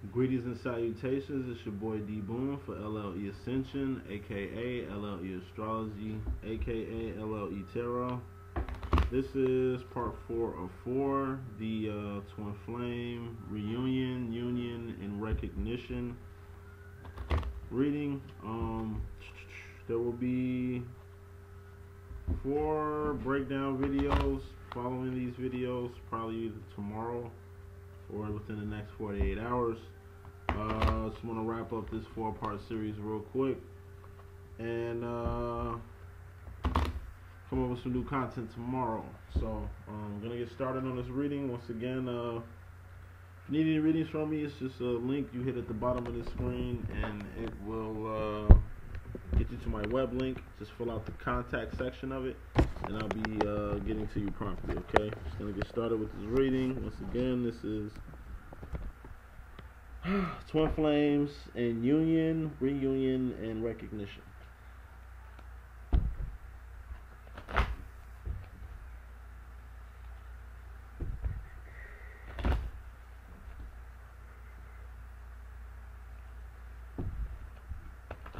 Greetings and salutations. It's your boy D.Boom for LLE.Ascension, aka LLE Astrology, aka LLE Tarot. This is part 4 of 4, the Twin Flame Reunion, Union, and Recognition reading. There will be 4 breakdown videos following these videos, probably either tomorrow or within the next 48 hours. Just want to wrap up this 4-part series real quick and come up with some new content tomorrow. So I'm gonna get started on this reading. Once again, if you need any readings from me, it's just a link you hit at the bottom of the screen and it will get you to my web link. Just fill out the contact section of it and I'll be getting to you promptly. Okay, just gonna get started with this reading. Once again, this is Twin Flames and Union, Reunion, and Recognition.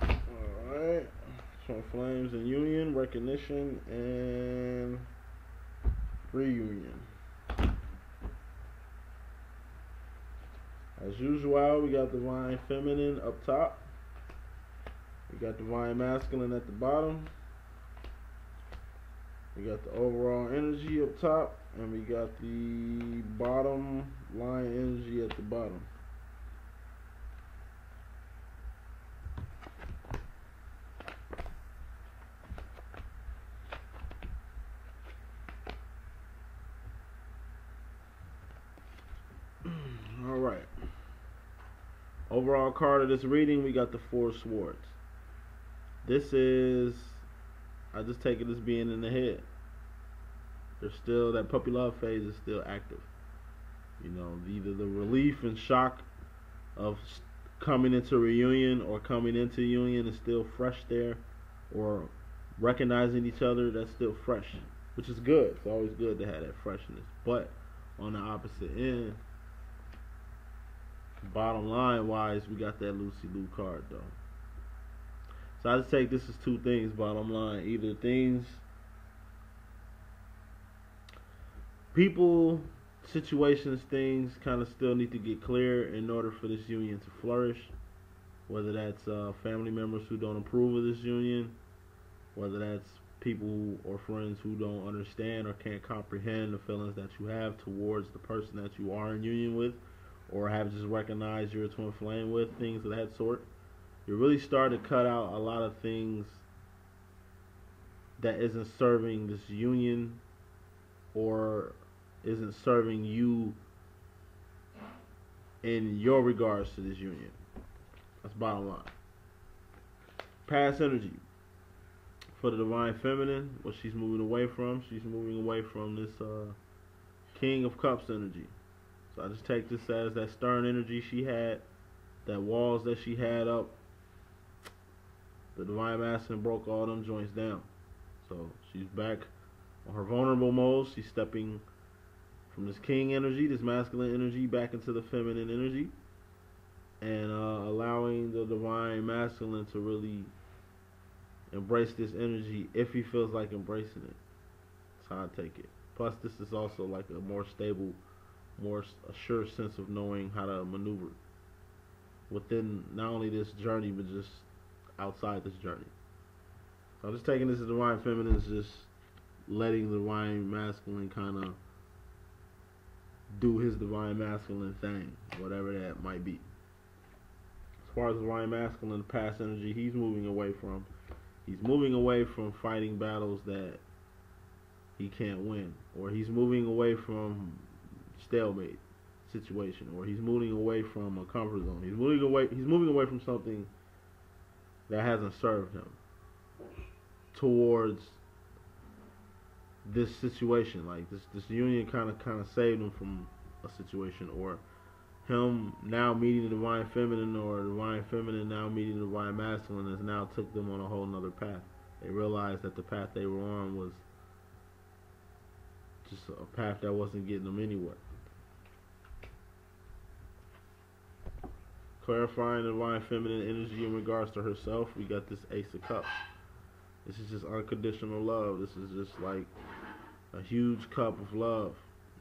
Alright, Twin Flames and Union, Recognition, and Reunion. As usual, we got Divine Feminine up top. We got Divine Masculine at the bottom. We got the overall energy up top. And we got the bottom line energy at the bottom. Alright. Overall card of this reading, we got the 4 Swords. This is, I just take it as being in the head. There's still, that puppy love phase is still active. You know, either the relief and shock of coming into reunion or coming into union is still fresh there, or recognizing each other, that's still fresh, which is good. It's always good to have that freshness. But on the opposite end, bottom line wise, we got that Lucy Lou card though. So I just take this as 2 things, bottom line. Either things, people, situations, things kind of still need to get clear in order for this union to flourish. Whether that's family members who don't approve of this union, whether that's people or friends who don't understand or can't comprehend the feelings that you have towards the person that you are in union with, or have just recognized you're a twin flame with, things of that sort. You're really starting to cut out a lot of things that isn't serving this union or isn't serving you in your regards to this union. That's bottom line. Past energy. For the Divine Feminine, what she's moving away from this King of Cups energy. So I just take this as that stern energy she had, that walls that she had up. The Divine Masculine broke all them joints down. So she's back on her vulnerable mode. She's stepping from this King energy, this masculine energy, back into the feminine energy. And allowing the Divine Masculine to really embrace this energy if he feels like embracing it. That's how I take it. Plus this is also like a more stable, more assured sense of knowing how to maneuver within not only this journey but just outside this journey. So I'm just taking this as Divine Feminine is just letting the Divine Masculine kind of do his Divine Masculine thing, whatever that might be. As far as the Divine Masculine, past energy, he's moving away from fighting battles that he can't win, or he's moving away from stalemate situation, or he's moving away from a comfort zone. He's moving away from something that hasn't served him towards this situation. Like this union kind of saved him from a situation, or him now meeting the Divine Feminine, or the Divine Feminine now meeting the Divine Masculine has now took them on a whole nother path. They realized that the path they were on was just a path that wasn't getting them anywhere. Clarifying the divine feminine energy in regards to herself, we got this Ace of Cups. This is just unconditional love. This is just like a huge cup of love,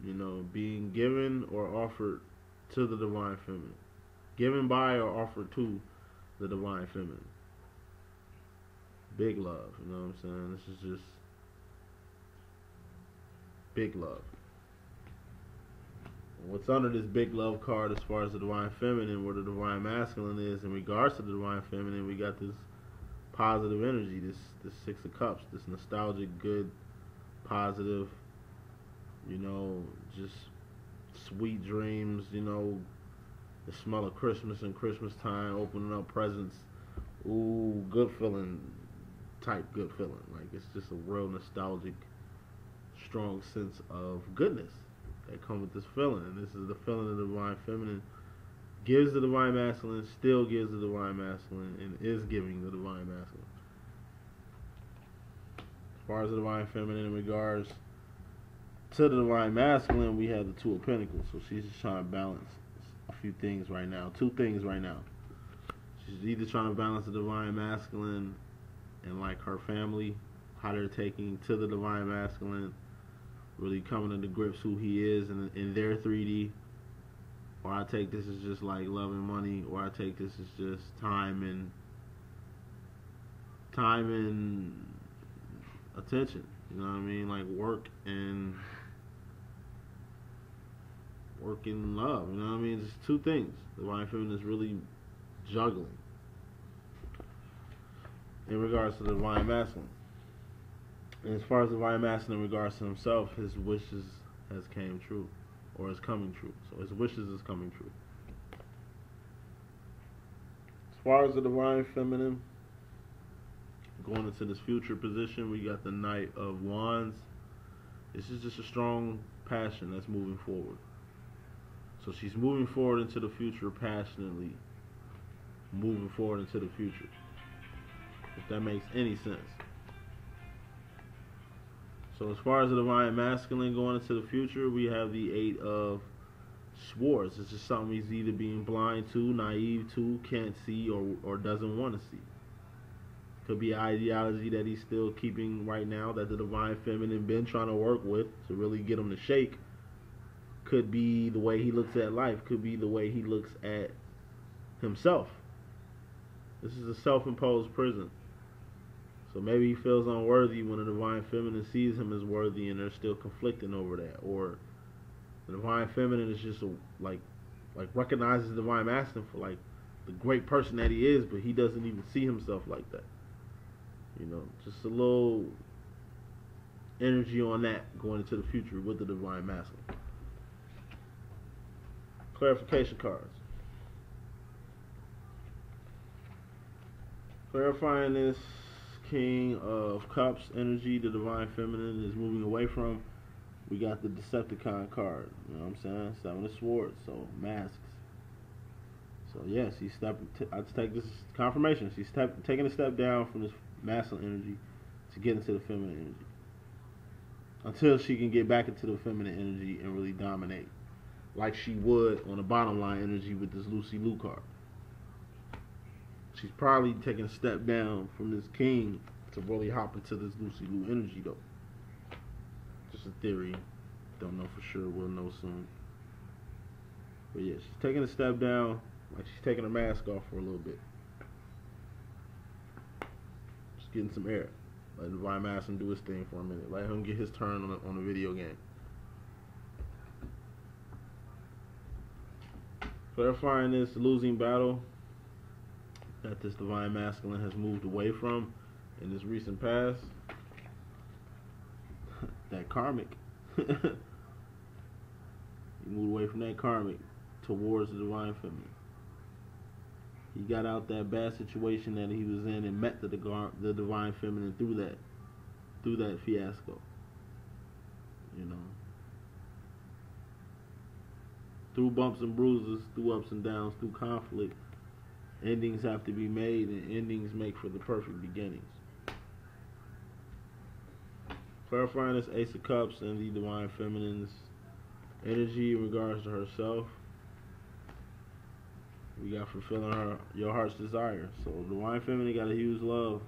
you know, being given or offered to the divine feminine. Given by or offered to the divine feminine. Big love, you know what I'm saying? This is just big love. What's under this big love card as far as the divine feminine, where the divine masculine is in regards to the divine feminine, we got this positive energy, this Six of Cups, this nostalgic, good, positive, you know, just sweet dreams, you know, the smell of Christmas and Christmas time, opening up presents, ooh, good feeling, type good feeling. Like, it's just a real nostalgic, strong sense of goodness that comes with this feeling. And this is the feeling the divine feminine gives the divine masculine, still gives the divine masculine, and is giving the divine masculine. As far as the divine feminine in regards to the divine masculine, we have the Two of Pentacles. So she's just trying to balance a few things right now. Two things right now. She's either trying to balance the divine masculine and like her family, how they're taking to the divine masculine, really coming into grips who he is in their 3D, or I take this as just like love and money, or I take this as just time and attention. You know what I mean? Like work and love. You know what I mean? It's two things. The divine feminine is really juggling in regards to the divine masculine. And as far as the divine masculine in regards to himself, his wishes has came true, or is coming true. So his wishes is coming true. As far as the divine feminine, going into this future position, we got the Knight of Wands. This is just a strong passion that's moving forward. So she's moving forward into the future passionately, moving forward into the future, if that makes any sense. So as far as the divine masculine going into the future, we have the Eight of Swords. It's just something he's either being blind to, naive to, can't see, or doesn't want to see. Could be an ideology that he's still keeping right now, that the divine feminine been trying to work with to really get him to shake. Could be the way he looks at life. Could be the way he looks at himself. This is a self-imposed prison. So maybe he feels unworthy when the divine feminine sees him as worthy, and they're still conflicting over that. Or the divine feminine is just like recognizes the divine masculine for like the great person that he is, but he doesn't even see himself like that. You know, just a little energy on that going into the future with the divine masculine. Clarification cards. Clarifying this King of Cups energy the divine feminine is moving away from, we got the Decepticon card. You know what I'm saying? Seven of Swords, so masks. So yes, he's stepping. I just take this as confirmation. She's taking a step down from this masculine energy to get into the feminine energy, until she can get back into the feminine energy and really dominate, like she would on the bottom line energy with this Lucy Liu card. She's probably taking a step down from this king to really hop into this Lucy Liu energy, though. Just a theory. Don't know for sure. We'll know soon. But yeah, she's taking a step down, like she's taking her mask off for a little bit. Just getting some air. Let the divine masculine do his thing for a minute. Let him get his turn on the video game. Clarifying this losing battle that this divine masculine has moved away from in this recent past. That karmic. He moved away from that karmic towards the divine feminine. He got out that bad situation that he was in and met the divine feminine through that fiasco. You know, through bumps and bruises, through ups and downs, through conflict. Endings have to be made, and endings make for the perfect beginnings. Clarifying this Ace of Cups and the divine feminine's energy in regards to herself. we got fulfilling your heart's desire. So Divine Feminine got a huge love,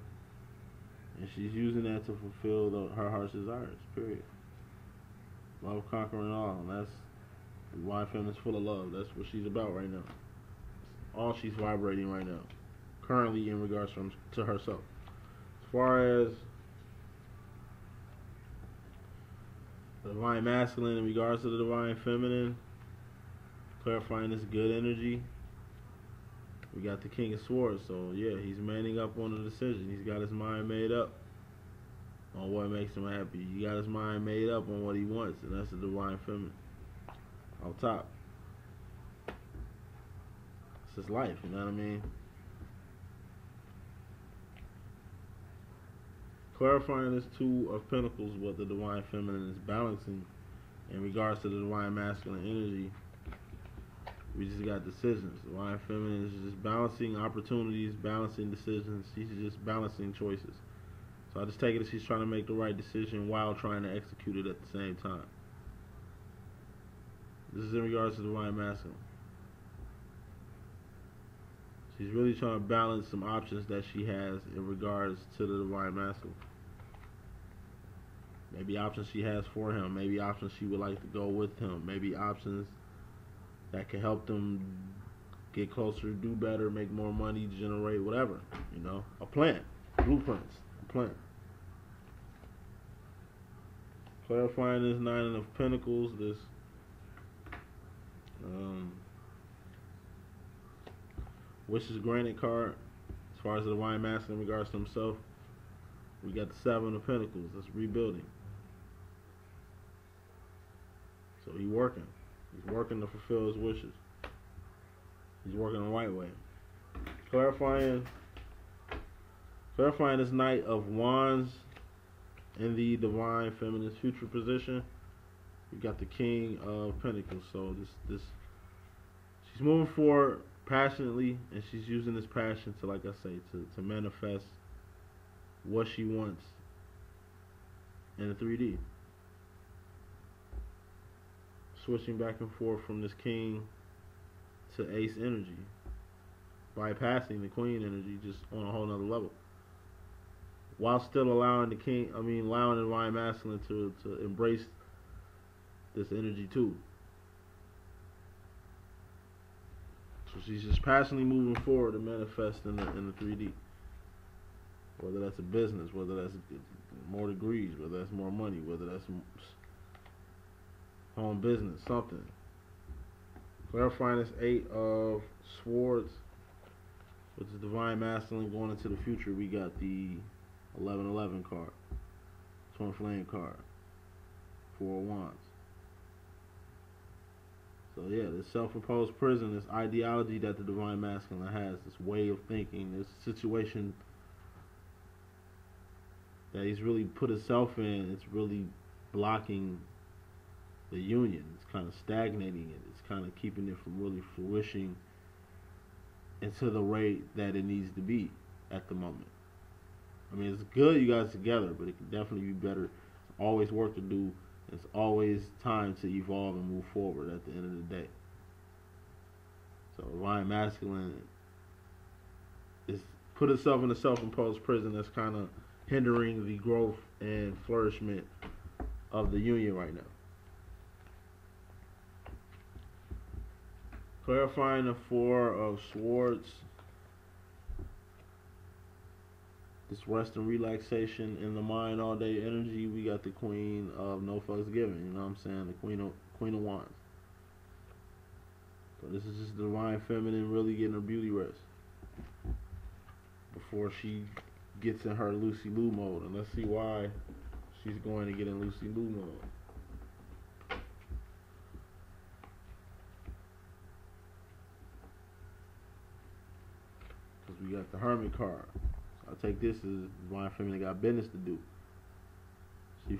and she's using that to fulfill her heart's desires. Period. Love conquering all, and that's Divine Feminine's full of love. That's what she's about right now. That's all she's vibrating right now, currently in regards to herself. As far as the Divine Masculine in regards to the Divine Feminine, clarifying this good energy, we got the King of Swords. So yeah, he's manning up on the decision. He's got his mind made up on what makes him happy. He got his mind made up on what he wants, and that's the Divine Feminine on top. It's his life, you know what I mean? Clarifying this Two of Pentacles, what the Divine Feminine is balancing in regards to the Divine Masculine energy. We just got decisions. The Divine Feminine is just balancing opportunities, balancing decisions. She's just balancing choices. So I just take it as she's trying to make the right decision while trying to execute it at the same time. This is in regards to the Divine Masculine. She's really trying to balance some options that she has in regards to the Divine Masculine. Maybe options she has for him. Maybe options she would like to go with him. Maybe options that can help them get closer, do better, make more money, generate whatever. You know, a plan, blueprints, a plan. Clarifying this Nine of Pentacles, this wishes granted card. As far as the Divine Masculine in regards to himself, we got the Seven of Pentacles. That's rebuilding. So he's working. He's working to fulfill his wishes. He's working the right way. Clarifying this Knight of Wands in the Divine Feminine's future position. We got the King of Pentacles. So this she's moving forward passionately, and she's using this passion to, like I say, to manifest what she wants in the 3D. Switching back and forth from this King to Ace energy, bypassing the Queen energy just on a whole nother level, while still allowing allowing the Divine Masculine to embrace this energy too. So she's just passionately moving forward to manifest in the 3D. Whether that's a business, whether that's more degrees, whether that's more money, whether that's home business, something. Clarifying this Eight of Swords, which is Divine Masculine going into the future. We got the 1111 card, Twin Flame card, Four of Wands. So yeah, this self-imposed prison, this ideology that the Divine Masculine has, this way of thinking, this situation that he's really put himself in, it's really blocking the union. It's kind of stagnating it. It's kind of keeping it from really flourishing into the rate that it needs to be at the moment. I mean, it's good you guys together, but it can definitely be better. There's always work to do. It's always time to evolve and move forward at the end of the day. So Divine Masculine is put itself in a self-imposed prison that's kind of hindering the growth and flourishment of the union right now. Clarifying the Four of Swords. This rest and relaxation in the mind all day energy. We got the Queen of No Fucks Given. You know what I'm saying? The Queen of Wands. So this is just the Divine Feminine really getting her beauty rest before she gets in her Lucy Liu mode. And let's see why she's going to get in Lucy Liu mode. Because we got the Hermit card. I take this as Divine Feminine got business to do. She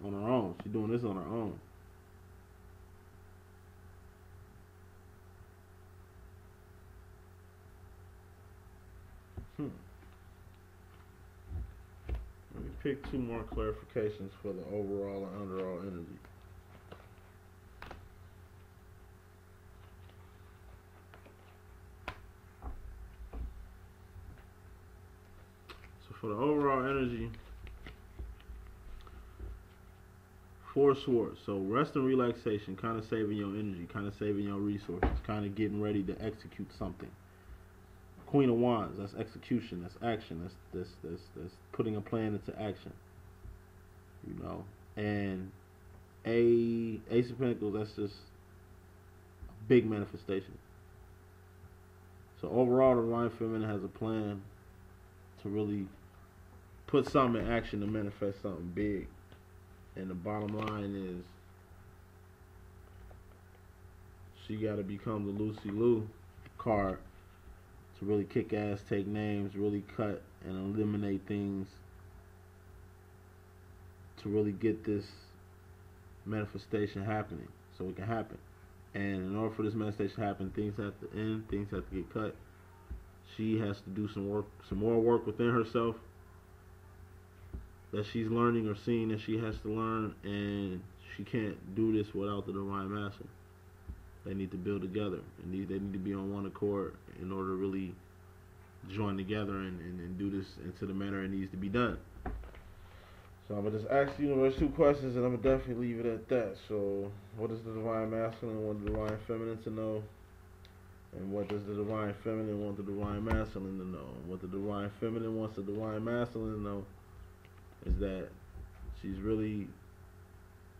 on her own. She doing this on her own. Let me pick two more clarifications for the overall and underall energy. for the overall energy, 4 swords. So rest and relaxation, kind of saving your energy, kind of saving your resources, kind of getting ready to execute something. Queen of Wands, that's execution, that's action, that's putting a plan into action. You know, and Ace of Pentacles, that's just a big manifestation. So overall, the Divine Feminine has a plan to really put something in action to manifest something big. And the bottom line is, she got to become the Lucy Liu card to really kick ass, take names, really cut and eliminate things to really get this manifestation happening so it can happen. And in order for this manifestation to happen, things have to end, things have to get cut. She has to do some work, some more work within herself that she's learning or seeing that she has to learn, and she can't do this without the Divine Masculine. They need to build together, and they need to be on one accord in order to really join together and do this into the manner it needs to be done. So I'm going to just ask the universe 2 questions, and I'm going to definitely leave it at that. So, what does the Divine Masculine want the Divine Feminine to know? And what does the Divine Feminine want the Divine Masculine to know? And what the Divine Feminine wants the Divine Masculine to know is that she's really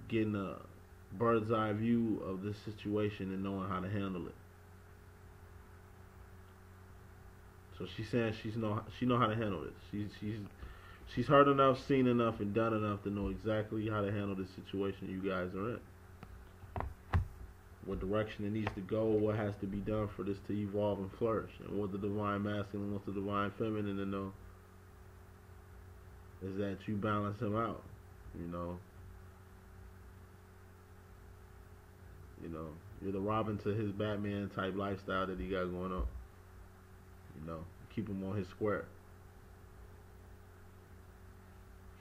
getting a bird's eye view of this situation and knowing how to handle it. So she's saying she know how to handle it. She's heard enough, seen enough, and done enough to know exactly how to handle the situation you guys are in. What direction it needs to go, what has to be done for this to evolve and flourish. And what the Divine Masculine wants the Divine Feminine to know is that you balance him out. You know, you're the Robin to his Batman type lifestyle that he got going on. You know, keep him on his square.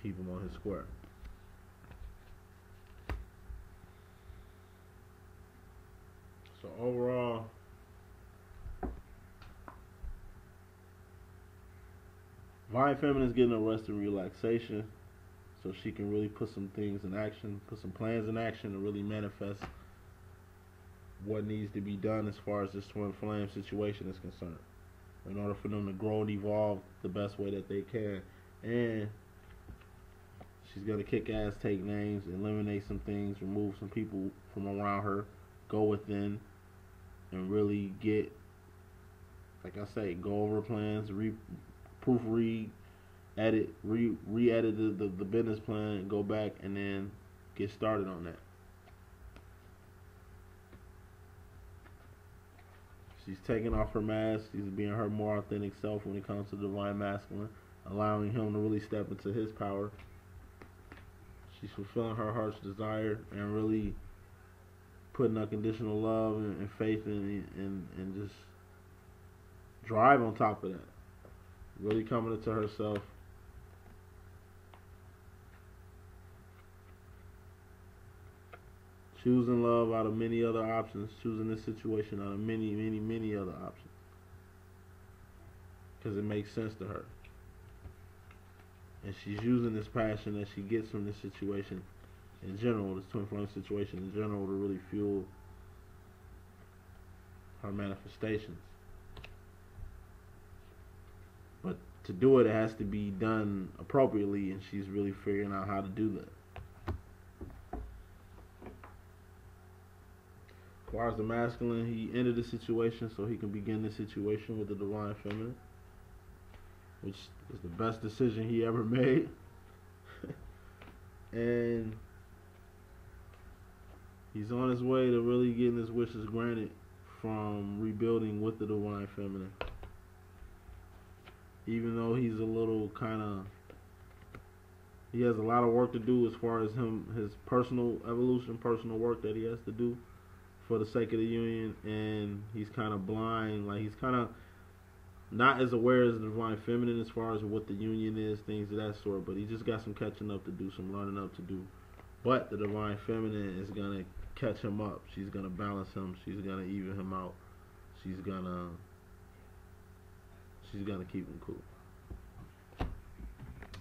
Keep him on his square. So overall, Divine Feminine is getting a rest and relaxation so she can really put some things in action, put some plans in action to really manifest what needs to be done as far as this twin flame situation is concerned, in order for them to grow and evolve the best way that they can. And she's going to kick ass, take names, eliminate some things, remove some people from around her, go within, and really get, like I say, go over plans, proofread, edit, re-edit the business plan, and go back and then get started on that. She's taking off her mask. She's being her more authentic self when it comes to the Divine Masculine, allowing him to really step into his power. She's fulfilling her heart's desire and really putting unconditional love and faith and just drive on top of that. Really coming into herself. Choosing love out of many other options. Choosing this situation out of many, many, many other options. Because it makes sense to her. And she's using this passion that she gets from this situation in general, this twin flame situation in general, to really fuel her manifestations. But to do it, it has to be done appropriately, and she's really figuring out how to do that. As far as the masculine, he ended the situation so he can begin the situation with the Divine Feminine, which is the best decision he ever made. And he's on his way to really getting his wishes granted from rebuilding with the Divine Feminine. Even though he's a little he has a lot of work to do as far as his personal evolution, personal work that he has to do for the sake of the union, and he's kind of blind, like he's kind of not as aware as the Divine Feminine as far as what the union is, things of that sort, but he just got some catching up to do, some learning up to do. But the Divine Feminine is going to catch him up. She's going to balance him. She's going to even him out. She's going to keep him cool.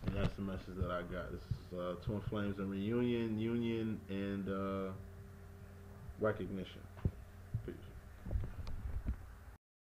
And that's the message that I got. This is Twin Flames and reunion, union, and recognition.